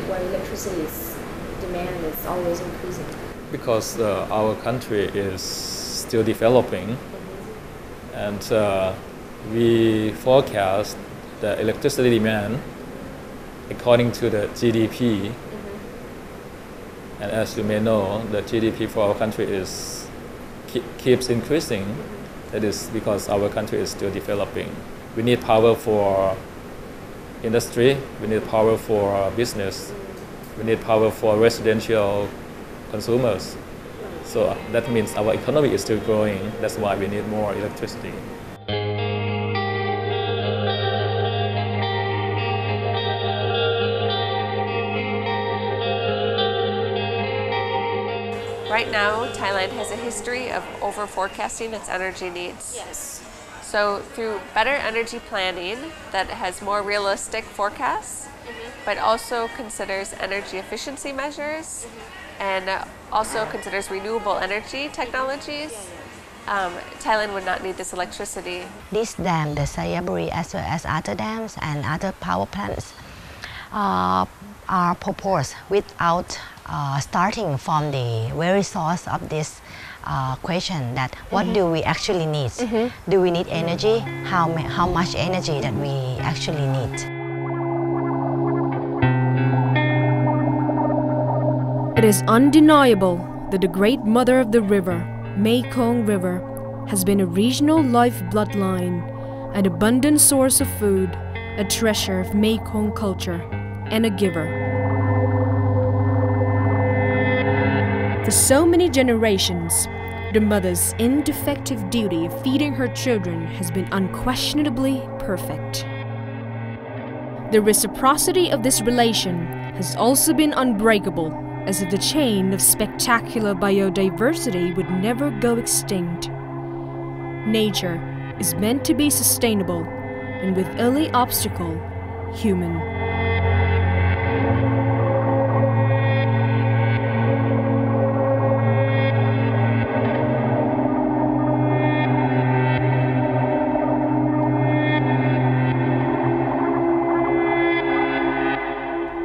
Why electricity's demand is always increasing? Because our country is still developing, and we forecast the electricity demand according to the GDP. And as you may know, the GDP for our country keeps increasing. That is because our country is still developing. We need power for industry, we need power for business, we need power for residential consumers. So that means our economy is still growing. That's why we need more electricity. Right now, Thailand has a history of over-forecasting its energy needs. Yes. So through better energy planning that has more realistic forecasts, but also considers energy efficiency measures, and also considers renewable energy technologies, Thailand would not need this electricity. This dam, the Sayaburi, as well as other dams and other power plants, are proposed without starting from the very source of this question, that what do we actually need? Do we need energy? How much energy that we actually need? It is undeniable that the great mother of the river, Mekong River, has been a regional life bloodline, an abundant source of food, a treasure of Mekong culture, and a giver. For so many generations, the mother's indefective duty of feeding her children has been unquestionably perfect. The reciprocity of this relation has also been unbreakable, as if the chain of spectacular biodiversity would never go extinct. Nature is meant to be sustainable, and with early obstacle, human.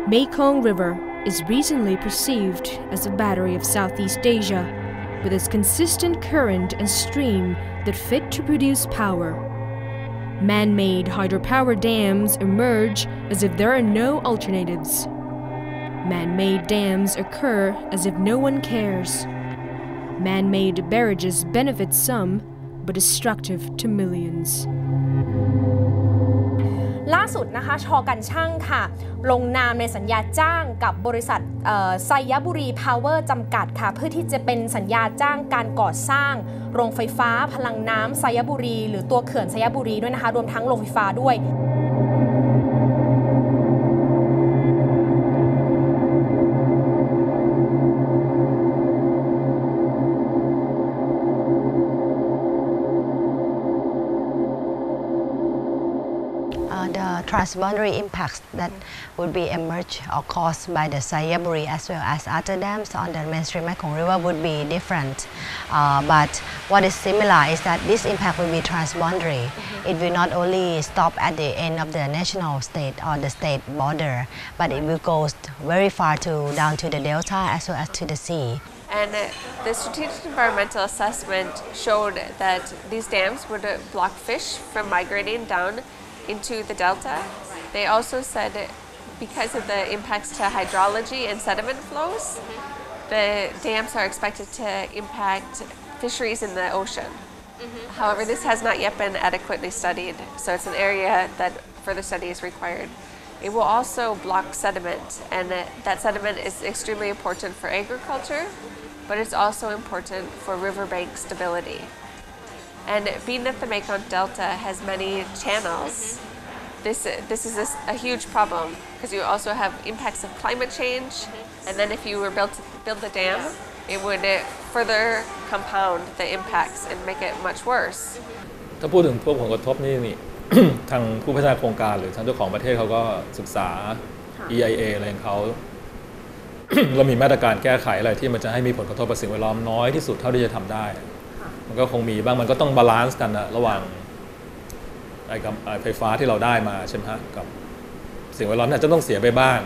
Mekong River is recently perceived as a battery of Southeast Asia, with its consistent current and stream that fit to produce power. Man-made hydropower dams emerge as if there are no alternatives. Man-made dams occur as if no one cares. Man-made barrages benefit some, but destructive to millions. ล่าสุดนะคะช.กันช่างค่ะลงนามในสัญญาจ้างกับบริษัทไซยบุรีพาวเวอร์จำกัดค่ะเพื่อที่จะเป็นสัญญาจ้างการก่อสร้างโรงไฟฟ้าพลังน้ำไซยบุรีหรือตัวเขื่อนไซยบุรีด้วยนะคะรวมทั้งโรงไฟฟ้าด้วย The The transboundary impacts that would be emerged or caused by the Sayaburi as well as other dams on the mainstream Mekong River would be different. But what is similar is that this impact will be transboundary. It will not only stop at the end of the national state or the state border, but it will go very far down to the delta as well as to the sea. And the strategic environmental assessment showed that these dams would block fish from migrating down into the delta. They also said because of the impacts to hydrology and sediment flows, the dams are expected to impact fisheries in the ocean. However, this has not yet been adequately studied, so it's an area that further study is required. It will also block sediment, and that sediment is extremely important for agriculture, but it's also important for riverbank stability. And being that the Mekong Delta has many channels, this is a huge problem because you also have impacts of climate change, and then if you were build the dam, it would further compound the impacts and make it much worse. ถ้าพูดถึงพวกผลกระทบนี่ ทางผู้พัฒนาโครงการหรือทางเจ้าของประเทศเขาก็ศึกษา EIA อะไรของเขา เรามีมาตรการแก้ไขอะไรที่มันจะให้มีผลกระทบกับสิ่งแวดล้อมน้อยที่สุดเท่าที่จะทำได้มันก็คงมีบ้างมันก็ต้องบาลานซ์กันนะระหว่างไฟฟ้าที่เราได้มาใช่ไหมฮะกับสิ่งแวดล้อมที่จะต้องเสียไปบ้าง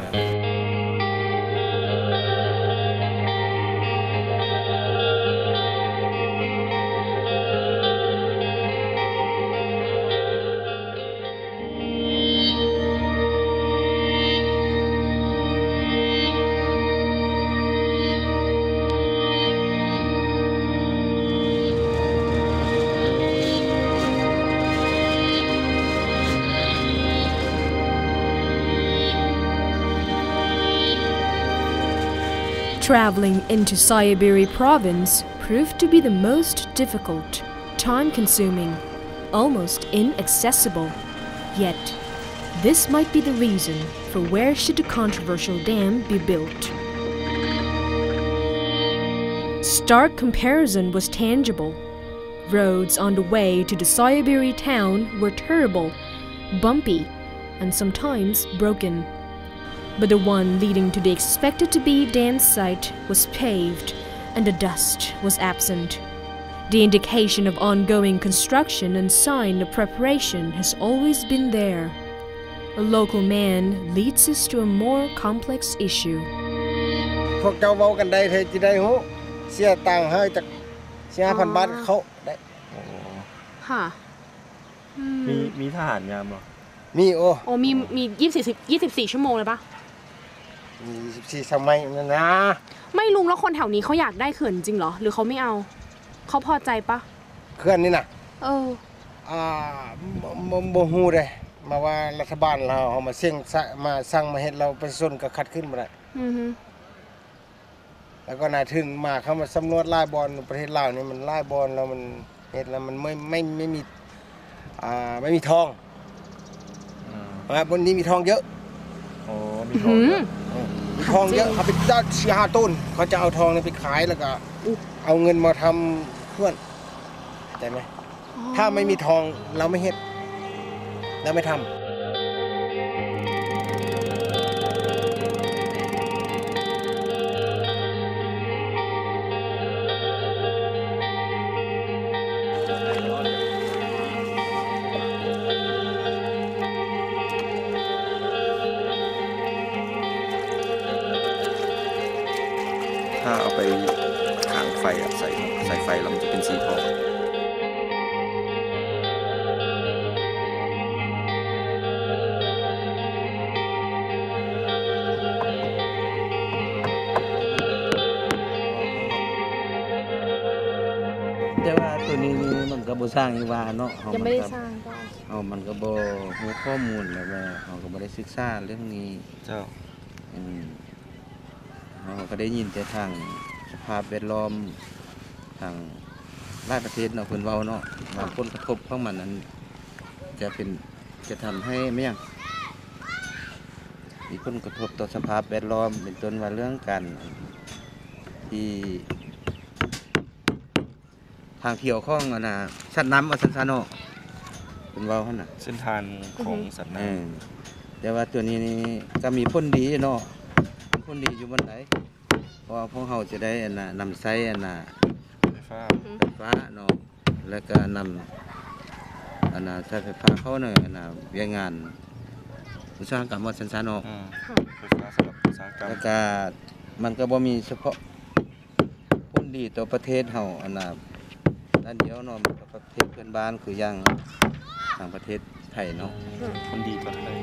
Traveling into Sayaburi province proved to be the most difficult, time-consuming, almost inaccessible. Yet, this might be the reason for where should the controversial dam be built. Stark comparison was tangible. Roads on the way to the Sayaburi town were terrible, bumpy, and sometimes broken. But the one leading to the expected-to-be dam site was paved, and the dust was absent. The indication of ongoing construction and sign of preparation has always been there. A local man leads us to a more complex issue. พวกเจ้าเว้ากันได้เธอจะได้ฮู้เสียตังค์ให้จาก5,000 บาทเขาได้ค่ะมีทหารยามเหรอมีโอ้มี24 ชั่วโมงเลยปะมี24สมัยนั่นนะไม่ลุงแล้วคนแถวนี้เขาอยากได้เขื่อนจริงเหรอหรือเขาไม่เอาเขาพอใจปะเขื่อนนี่น่ะบ่ฮู้เด้มาว่ารัฐบาลเราเอามาเสี่ยงมาสั่งมาเฮ็ดเราประชาชนก็ขัดขึ้นบ่ได้แล้วก็น่าถึงมาเข้ามาสำรวจรายบอนประเทศลาวนี่มันรายบอนแล้วมันเฮ็ดแล้วมันไม่มีทองบนนี้มีทองเยอะมีทองเยอะมีทองเยอะเขาไปได้4-5 ต้นเขาจะเอาทองนี่ไปขายแล้วก็เอาเงินมาทำเพื่อนได้ไหมถ้าไม่มีทองเราไม่เฮ็ดเราไม่ทำถ้าเอาไปหางไฟใส่ไฟแล้วมันจะเป็นสีทองแต่ว่าตัวนี้มันก็บ่สร้างอีว่าเนาะยังไม่ได้สร้างก็มันก็บ่มีข้อมูลแล้วว่าเฮาก็บ่ได้ศึกษาเรื่องนี้เจ้าเราก็ได้ยินแต่ทางสภาพแวดล้อมทางหลายประเทศเนาะเพิ่นเว้าเนาะว่าผลกระทบของมันนั้นจะทำให้ไม่ยังมีผลกระทบต่อสภาพแวดล้อมเป็นต้นว่าเรื่องการที่ทางเที่ยวของสัตว์น้ำว่าซั่นๆเนาะ เป็นเว้าหั่นน่ะเส้นทางของสัตว์น้ำแต่ว่าตัวนี้ก็มีผลดีเนาะผลดีอยู่บนไหนเพราะพวกเฮาจะได้นำใช้ไฟฟ้าเนาะแล้วก็นำใช้ไฟฟ้าเข้าในเวียงงานอุตสาหกรรมวัดสันสานออกไฟฟ้าสำหรับอุตสาหกรรมแล้วก็มันก็บ่มีเฉพาะผลดีต่อประเทศเฮาด้านเดียวเนาะประเทศเพื่อนบ้านคืออย่างทางประเทศไทยเนาะผลดีต่อไทย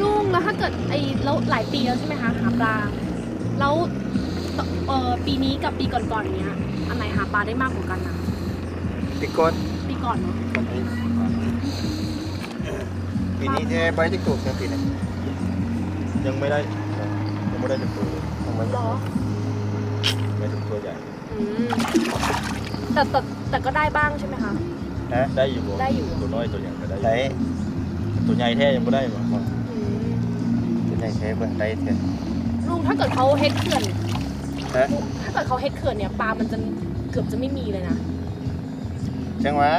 ลุงแล้วถ้าเกิดแล้วหลายปีแล้วใช่ไหมคะหาปลาแล้วปีนี้กับปีก่อนๆเนี้ยอันไหนหาปลาได้มากกว่ากันนะปีก่อนเนาะปีนี้แค่ใบที่ถูกนะปีนี้ยังไม่ได้ถึงตัวเลยไม่ถึงตัวใหญ่แต่ก็ได้บ้างใช่ไหมคะได้อยู่ตัวน้อยตัวใหญ่ก็ได้ตัวใหญ่แท้ยังไม่ได้หรอกตัวใหญ่แท้ก็ได้แท้ลุงถ้าเกิดเขาเฮ็ดเขื่อนเนี่ยปลามันจะเกือบจะไม่มีเลยนะจังหวะ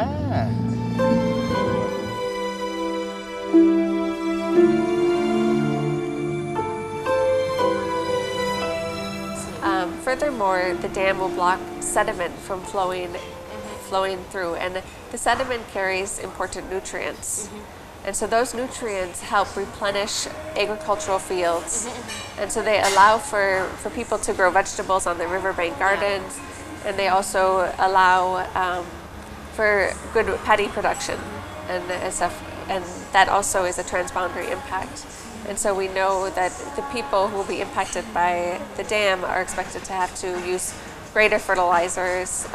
Furthermore, the dam will block sediment from flowing through, and the sediment carries important nutrients. And so those nutrients help replenish agricultural fields. And so they allow for people to grow vegetables on their riverbank gardens, and they also allow for good paddy production and stuff. And that also is a transboundary impact. And so we know that the people who will be impacted by the dam are expected to have to use greater fertilizers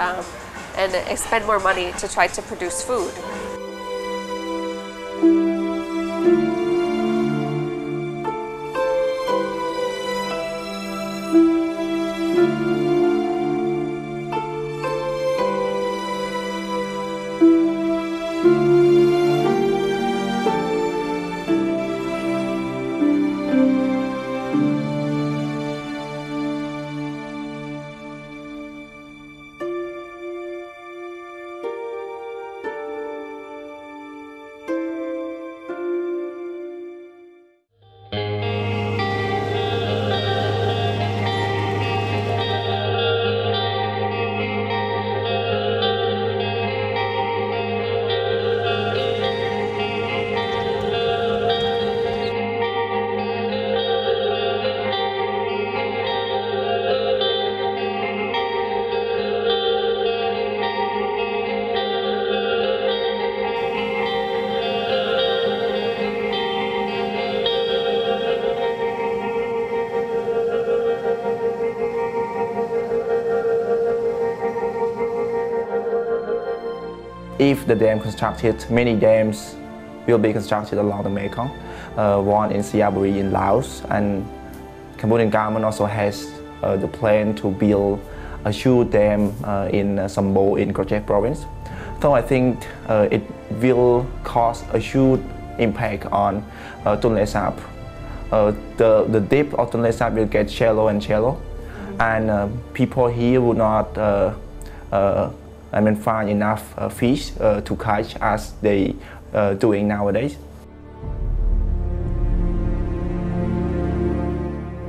and expend more money to try to produce food. If the dam constructed, many dams will be constructed along the Mekong. One in Siaburi in Laos, and Cambodian government also has the plan to build a huge dam in Sambo in Krochek province. So I think it will cause a huge impact on Tonle Sap. The depth of Tonle Sap will get shallow and shallow, and people here will not find enough fish to catch as they doing nowadays.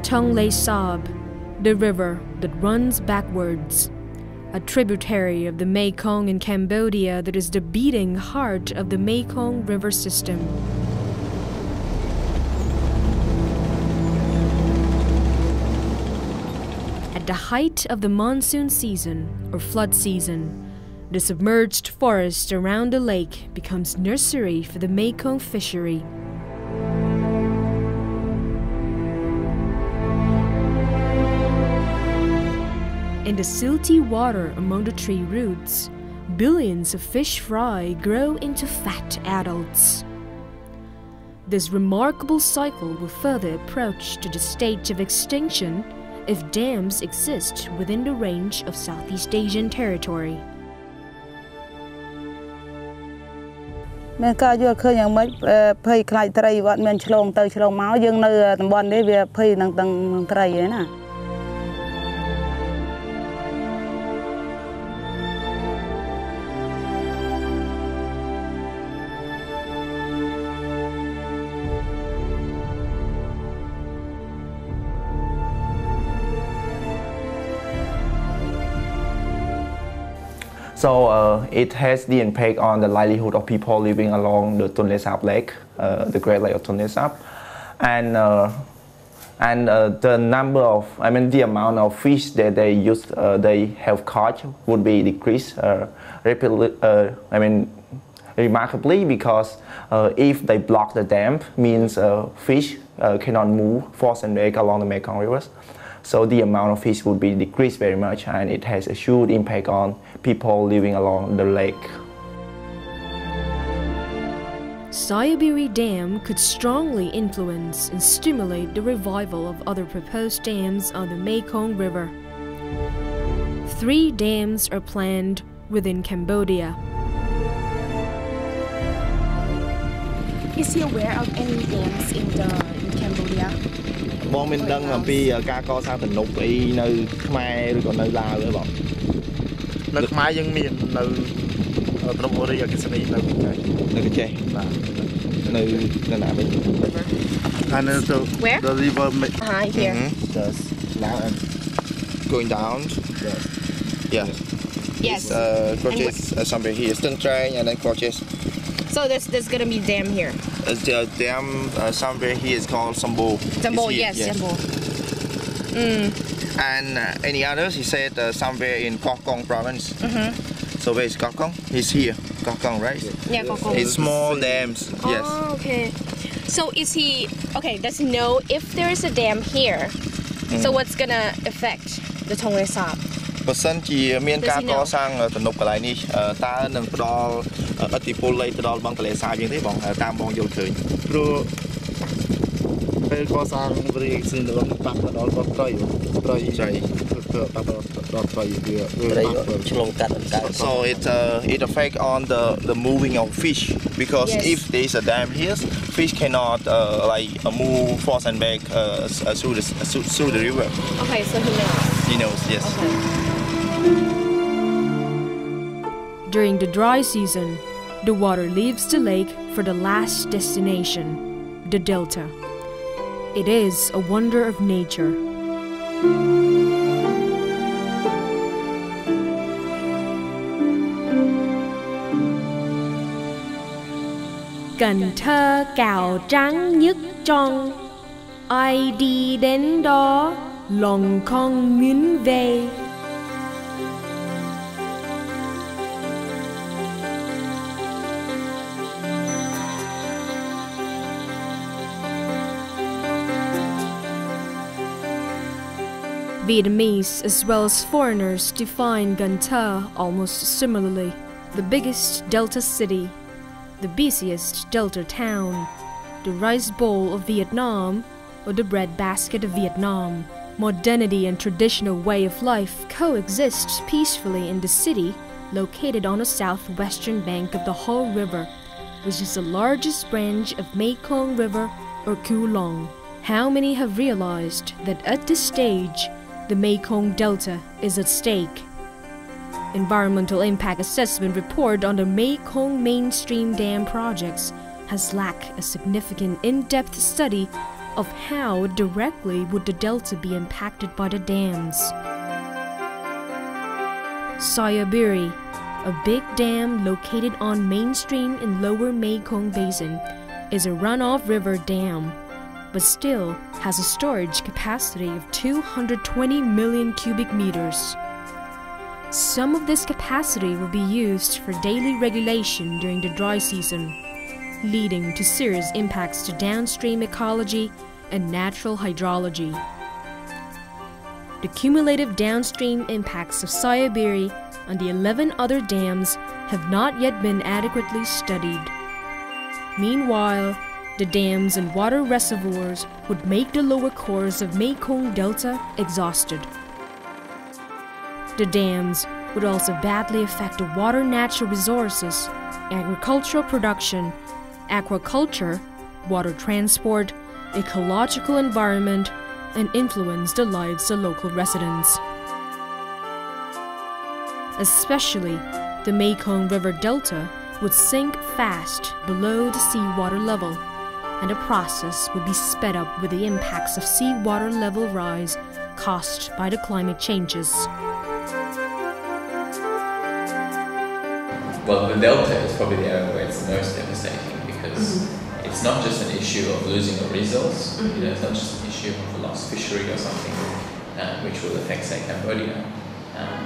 Tonle Sap, the river that runs backwards, a tributary of the Mekong in Cambodia that is the beating heart of the Mekong river system. At the height of the monsoon season or flood season, the submerged forest around the lake becomes nursery for the Mekong fishery. In the silty water among the tree roots, billions of fish fry grow into fat adults. This remarkable cycle will further approach to the stage of extinction if dams exist within the range of Southeast Asian territory. แม่ก็ยอดเคยอย่างไม่เพยคลายไตรวัดเมืองฉลองเตยฉลองเมาส์ยังในตำบลได้เวียเพยนังไตรน่ะ So it has the impact on the livelihood of people living along the Tonle Sap Lake, the Great Lake of Tonle Sap, and the number of, the amount of fish that they have caught would be decreased rapidly. Remarkably, because if they block the dam, means fish cannot move force and back along the Mekong rivers. So the amount of fish would be decreased very much, and it has a huge impact on people living along the lake. Sayaburi Dam could strongly influence and stimulate the revival of other proposed dams on the Mekong River. 3 dams are planned within Cambodia. Is he aware of any dams in Cambodia? បងមានដឹងអំពីការកសាងទំនប់អីនៅខ្មែរឬក៏នៅឡាវទេបងនៅខ្មែរយើងមាននៅទំនប់អូរីអគ្គិសនីនៅកញ្ចេះបាទនៅណាវិញ And where? The river Here. Yes. Now and going down. Yes. Yes. Crotches somewhere here. Stern Train and then Crotches. So there's gonna be dam here. The dam somewhere here is called Sambo. Sambo, yes. Sambo. And any others? He said somewhere in Koh Kong province. So where is Koh Kong? He's here. Koh Kong, right? Yeah, Koh Kong. It's small dams. Yes. Oh, okay. So is he okay? Does he know if there is a dam here? So what's gonna affect the Tonle Sap? បើសិនជាមានការកសាងទំនប់កន្លែងនេះតើនឹងផ្ដល់ឥទ្ធិពលអីទៅដល់បឹងទន្លេសាបយើងទេបងតាមបងយល់ឃើញព្រោះពេលកសាងវិរិយសិនដល់បាក់ទៅដល់ត្រី So it affect on the moving of fish because if there is a dam here, fish cannot move forth and back through the river. Okay, so he knows. He knows, yes. Okay. During the dry season, the water leaves the lake for the last destination, the delta. It is a wonder of nature. Cần Thơ cào trắng nhất trong, ai đi đến đó lòng con muốn về. Vietnamese as well as foreigners define Cần Thơ almost similarly. The biggest delta city, the busiest delta town, the rice bowl of Vietnam, or the breadbasket of Vietnam. Modernity and traditional way of life coexist peacefully in the city located on the southwestern bank of the Ho River, which is the largest branch of Mekong River or Cửu Long. How many have realized that at this stage, the Mekong Delta is at stake? Environmental Impact Assessment report on the Mekong Mainstream Dam projects has lacked a significant in-depth study of how directly would the delta be impacted by the dams. Sayaburi, a big dam located on mainstream in lower Mekong Basin, is a runoff river dam, but still has a storage capacity of 220 million cubic meters. Some of this capacity will be used for daily regulation during the dry season, leading to serious impacts to downstream ecology and natural hydrology. The cumulative downstream impacts of Sayaburi on the 11 other dams have not yet been adequately studied. Meanwhile, the dams and water reservoirs would make the lower course of Mekong Delta exhausted. The dams would also badly affect the water natural resources, agricultural production, aquaculture, water transport, ecological environment, and influence the lives of local residents. Especially, the Mekong River Delta would sink fast below the seawater level, and the process would be sped up with the impacts of seawater level rise caused by the climate changes. Well, the delta is probably the area where it's the most devastating because it's not just an issue of losing a resource. It's not just an issue of a lost fishery or something which will affect, say, Cambodia.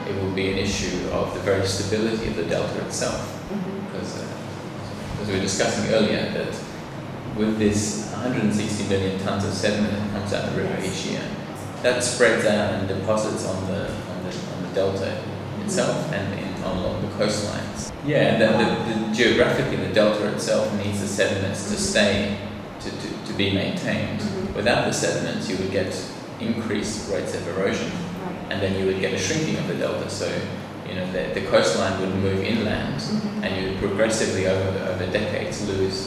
It will be an issue of the very stability of the delta itself. Because, as we were discussing earlier, that with this 160 million tons of sediment that comes out of the river each year, that spreads out and deposits on the delta itself and along the coastlines. Yeah, the geographically the delta itself needs the sediments to stay, to be maintained. Without the sediments, you would get increased rates of erosion, and then you would get a shrinking of the delta. So, the coastline would move inland, and you would progressively over decades lose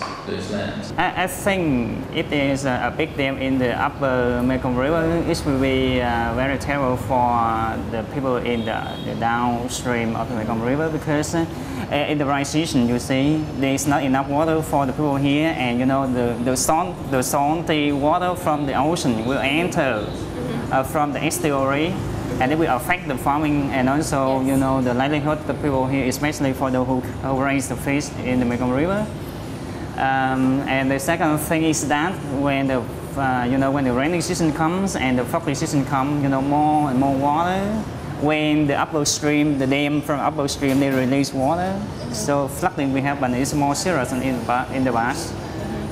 land. I think if there is a big dam in the upper Mekong River, it will be very terrible for the people in the downstream of the Mekong River, because in the right season, you see, there is not enough water for the people here, and the salty water from the ocean will enter from the estuary, and it will affect the farming and also, the livelihood of the people here, especially for those who raise the fish in the Mekong River. And the second thing is that when the when the rainy season comes and the flooding season comes, more and more water. When the upper stream, the dam from upper stream, they release water, so flooding will happen. It's more serious than in the past.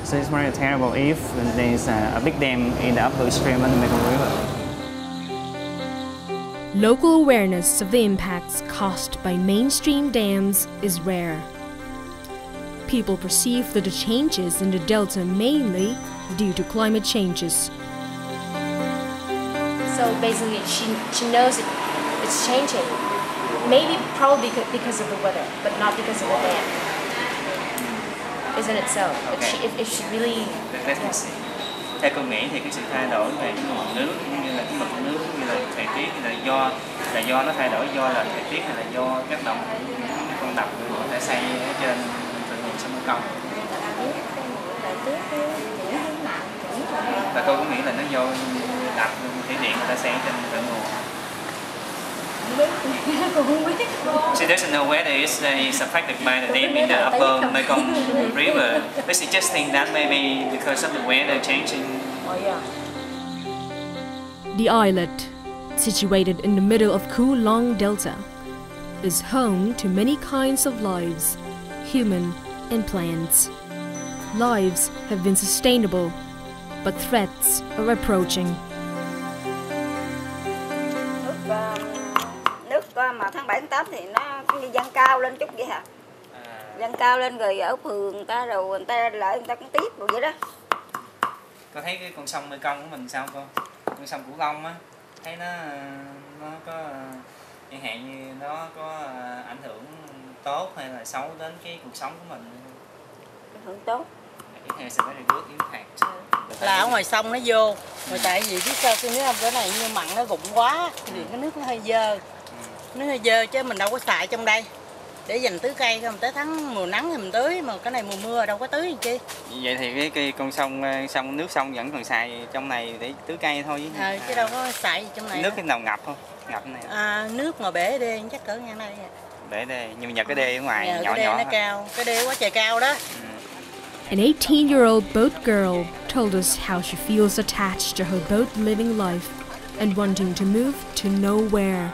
So it's very terrible if there is a big dam in the upper stream of the Mekong River. Local awareness of the impacts caused by mainstream dams is rare. People perceive that the changes in the delta mainly due to climate changes. So basically, she knows it's changing. Maybe probably because of the weather, but not because of the dam. Isn't it so? Okay. If she really... Let me see. Theo cô nghĩ thì cái sự thay đổi về cái nguồn nước cũng như là cái mực nước cũng như là thời tiết là do nó thay đổi, do là thời tiết hay là do tác động con đập người ta xây ở trên thượng nguồn sông Mekong. Và tôi cũng nghĩ là nó do đập thủy điện người ta xây trên thượng nguồn. She doesn't know whether it's affected by the dam in the upper Mekong River, but she just thinks that maybe because of the weather changing. The islet, situated in the middle of Kue Long Delta, is home to many kinds of lives, human and plants. Lives have been sustainable, but threats are approaching. Mà tháng 7, tháng 8 thì nó dâng cao lên chút vậy hả? Dâng cao lên rồi ở phường người ta rồi người ta lại người ta cũng tiếp rồi vậy đó. Cô thấy cái con sông Mekong của mình sao cô? Con sông Cửu Long á, thấy nó có chẳng hạn như nó có ảnh hưởng tốt hay là xấu đến cái cuộc sống của mình? Ảnh hưởng tốt. It has a very good impact. Là ở ngoài sông nó vô, mà tại vì biết sao tôi nói cái này như mặn nó rụng quá thì cái nước nó hơi dơ. Nó hơi dơ chứ mình đâu có xài trong đây để dành tưới cây không, tới tháng mùa nắng thì mình tưới, mà cái này mùa mưa đâu có tưới gì chi. Vậy thì cái con sông nước sông vẫn còn xài trong này để tưới cây thôi chứ. Chứ đâu có xài gì trong này. Nước cái nào ngập không? Ngập này. Nước mà bể đê chắc cỡ ngang đây. Bể đê, nhưng mà nhờ cái đê ở ngoài nhỏ cái đê nhỏ. Nó cao, cái đê quá trời cao đó. An 18-year-old boat girl told us how she feels attached to her boat living life and wanting to move to nowhere.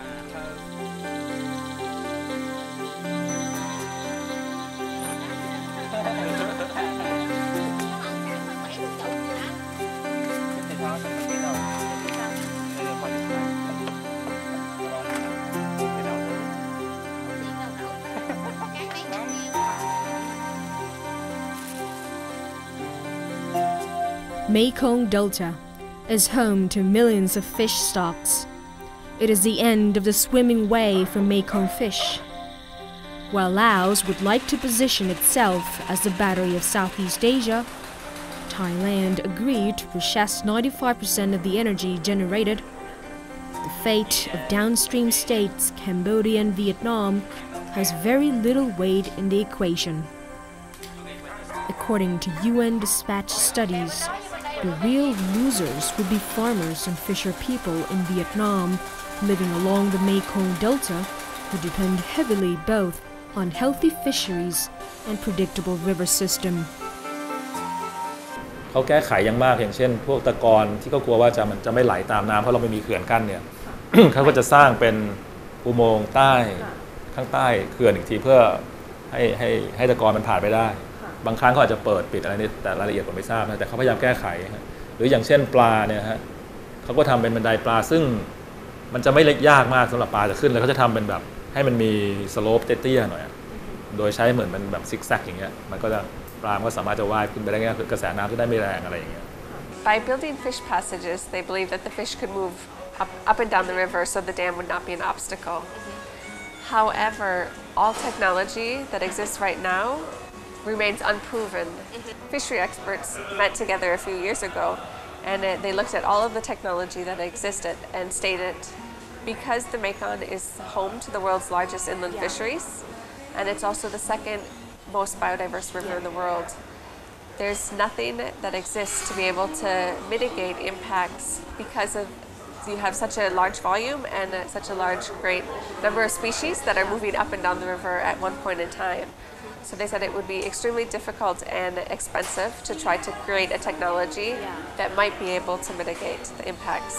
Mekong Delta is home to millions of fish stocks. It is the end of the swimming way for Mekong fish. While Laos would like to position itself as the battery of Southeast Asia, Thailand agreed to process 95% of the energy generated. The fate of downstream states Cambodia and Vietnam has very little weight in the equation. According to UN dispatch studies, the real losers would be farmers and fisher people in Vietnam living along the Mekong Delta who depend heavily both on healthy fisheries and predictable river system. เขาแก้ไขอย่างมากอย่างเช่นพวกตะกอนที่เขากลัวว่ามันจะไม่ไหลตามน้ำเพราะเราไม่มีเขื่อนกั้นเนี่ย เขาก็จะสร้างเป็นอุโมงค์ใต้ข้างใต้เขื่อนอีกทีเพื่อให้ตะกอนมันผ่านไปได้บางครั้งเขาอาจจะเปิดปิดอะไรนี่แต่รายละเอียดผมไม่ทราบนะแต่เขาพยายามแก้ไขหรืออย่างเช่นปลาเนี่ยฮะเขาก็ทำเป็นบันไดปลาซึ่งมันจะไม่เล็กยากมากสำหรับปลาจะขึ้นเลยเขาจะทำเป็นแบบให้มันมีสโลปเตี้ยๆหน่อยโดยใช้เหมือนมันแบบซิกแซกอย่างเงี้ยมันก็จะปลาก็สามารถจะว่ายขึ้นไปได้ง่ายกระแสน้ำก็ได้ไม่แรงอะไรอย่างเงี้ย By building fish passages, they believe that the fish could move up and down the river so the dam would not be an obstacle. However, all technology that exists right now remains unproven. Fishery experts met together a few years ago and they looked at all of the technology that existed and stated because the Mekong is home to the world's largest inland fisheries and it's also the second most biodiverse river in the world, there's nothing that exists to be able to mitigate impacts because of you have such a large volume and such a large great number of species that are moving up and down the river at one point in time. So they said it would be extremely difficult and expensive to try to create a technology that might be able to mitigate the impacts.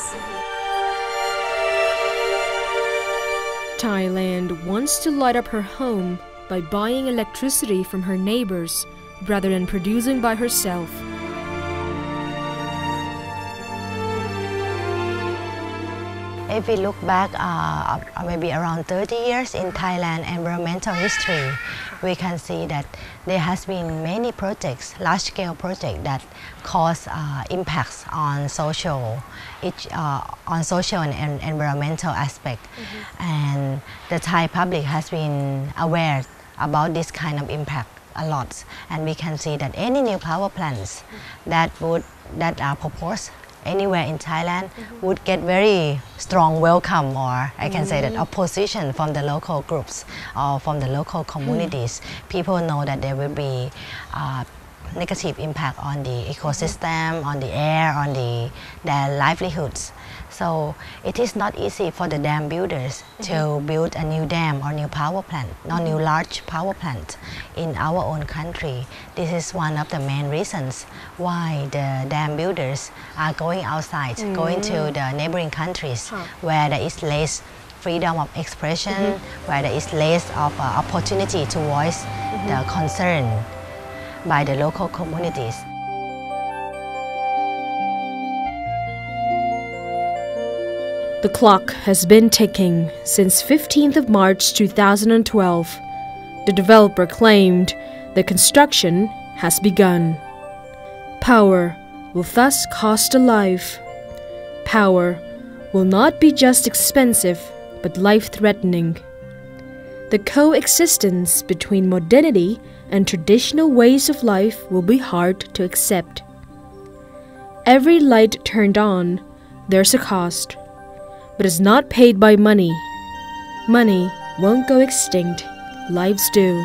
Thailand wants to light up her home by buying electricity from her neighbors rather than producing by herself. If we look back maybe around 30 years in Thailand environmental history, we can see that there has been many projects, large-scale projects that cause impacts on social and environmental aspect. And the Thai public has been aware about this kind of impact a lot. And we can see that any new power plants that are proposed anywhere in Thailand would get very strong welcome, or I can say that opposition from the local groups or from the local communities. People know that there will be negative impact on the ecosystem, on the air, on their livelihoods. So it is not easy for the dam builders to build a new dam or new power plant, not new large power plant in our own country. This is one of the main reasons why the dam builders are going outside, going to the neighboring countries where there is less freedom of expression, where there is less of opportunity to voice the concern by the local communities. The clock has been ticking since 15th of March 2012. The developer claimed the construction has begun. Power will thus cost a life. Power will not be just expensive, but life-threatening. The coexistence between modernity and traditional ways of life will be hard to accept. Every light turned on, there's a cost. But it's not paid by money. Money won't go extinct, lives do.